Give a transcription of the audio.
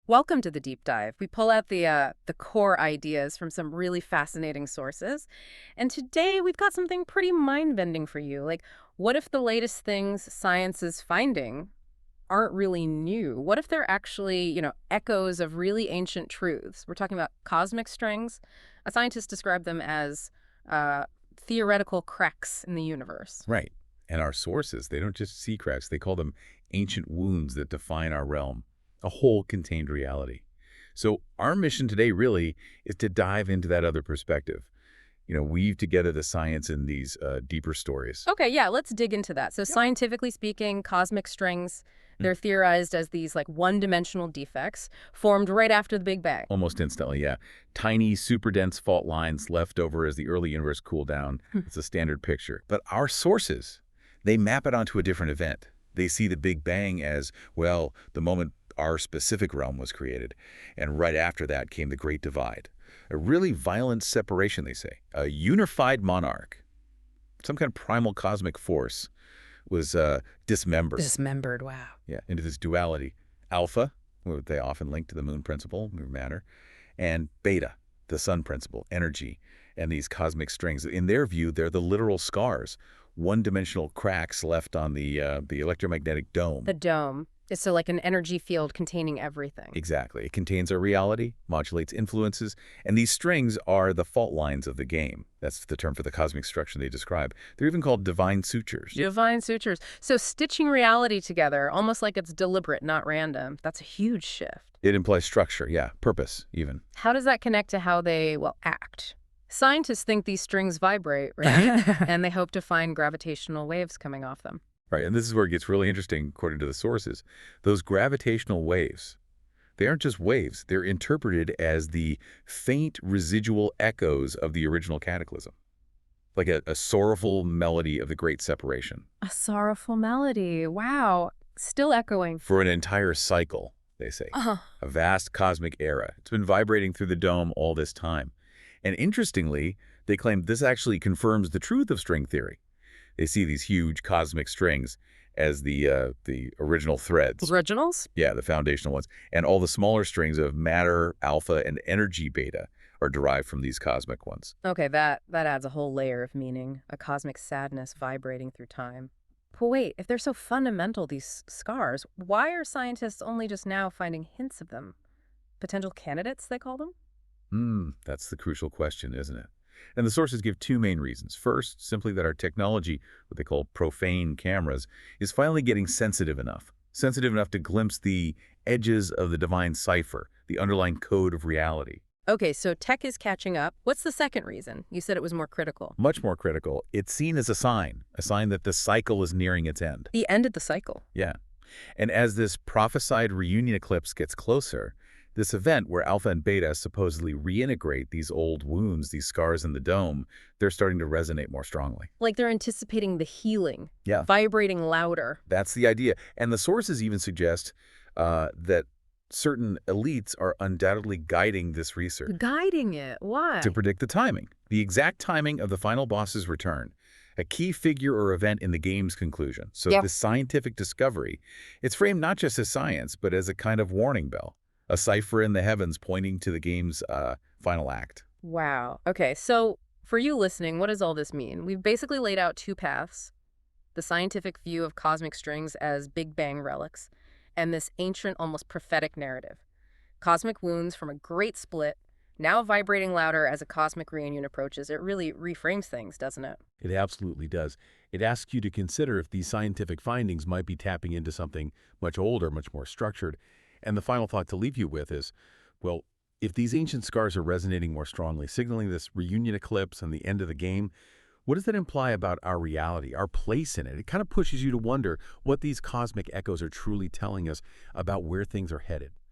Welcome to the deep dive. We pull out the core ideas from some really fascinating sources. And today we've got something pretty mind-bending for you. Like, what if the latest things science is finding aren't really new? What if they're actually, echoes of really ancient truths? We're talking about cosmic strings. A scientist described them as uh, theoretical cracks in the universe. Right. And our sources, they don't just see cracks, they call them ancient wounds that define our realm, a whole contained reality. So our mission today really is to dive into that other perspective, weave together the science in these deeper stories. Okay, yeah, let's dig into that. So Yep. scientifically speaking, cosmic strings, they're theorized as these like one-dimensional defects formed right after the Big Bang. Almost instantly, yeah. Tiny, super dense fault lines left over as the early universe cooled down. It's a standard picture. But our sources, they map it onto a different event. They see the Big Bang as, well, the moment our specific realm was created. And right after that came the Great Divide. A really violent separation, they say. A unified monarch, some kind of primal cosmic force, was dismembered. Dismembered, wow. Yeah, into this duality. Alpha, what they often link to the moon principle, matter, and beta, the sun principle, energy, and these cosmic strings. In their view, they're the literal scars, one-dimensional cracks left on the electromagnetic dome. The dome is so like an energy field containing everything. Exactly. It contains our reality, modulates influences, and these strings are the fault lines of the game. That's the term for the cosmic structure they describe. They're even called divine sutures. Divine sutures. So stitching reality together, almost like it's deliberate, not random. That's a huge shift. It implies structure, yeah, purpose, even. How does that connect to how they, well, act? Scientists think these strings vibrate, right? And they hope to find gravitational waves coming off them. Right, and this is where it gets really interesting, according to the sources. Those gravitational waves, they aren't just waves. They're interpreted as the faint residual echoes of the original cataclysm, like a sorrowful melody of the Great Separation. A sorrowful melody. Wow. Still echoing. For an entire cycle, they say. Uh-huh. A vast cosmic era. It's been vibrating through the dome all this time. And interestingly, they claim this actually confirms the truth of string theory. They see these huge cosmic strings as the original threads. Originals? Yeah, the foundational ones. And all the smaller strings of matter, alpha, and energy beta are derived from these cosmic ones. Okay, that adds a whole layer of meaning. A cosmic sadness vibrating through time. But wait, if they're so fundamental, these scars, why are scientists only just now finding hints of them? Potential candidates, they call them? That's the crucial question, isn't it? And the sources give two main reasons. First, simply that our technology, what they call profane cameras, is finally getting sensitive enough to glimpse the edges of the divine cipher, the underlying code of reality. Okay, so tech is catching up. What's the second reason? You said it was more critical. Much more critical, it's seen as a sign that the cycle is nearing its end. The end of the cycle. Yeah. And as this prophesied reunion eclipse gets closer, this event where alpha and beta supposedly reintegrate these old wounds, these scars in the dome, they're starting to resonate more strongly. Like they're anticipating the healing. Yeah. Vibrating louder. That's the idea. And the sources even suggest that certain elites are undoubtedly guiding this research. Guiding it. Why? To predict the timing, the exact timing of the final boss's return, a key figure or event in the game's conclusion. So Yep. The scientific discovery, it's framed not just as science, but as a kind of warning bell, a cipher in the heavens pointing to the game's final act. Wow. Okay, so for you listening, what does all this mean? We've basically laid out two paths. The scientific view of cosmic strings as Big Bang relics, and this ancient, almost prophetic narrative. Cosmic wounds from a great split, now vibrating louder as a cosmic reunion approaches. It really reframes things, doesn't it? It absolutely does. It asks you to consider if these scientific findings might be tapping into something much older, much more structured. And the final thought to leave you with is, well, if these ancient scars are resonating more strongly, signaling this reunion eclipse and the end of the game, what does that imply about our reality, our place in it? It kind of pushes you to wonder what these cosmic echoes are truly telling us about where things are headed.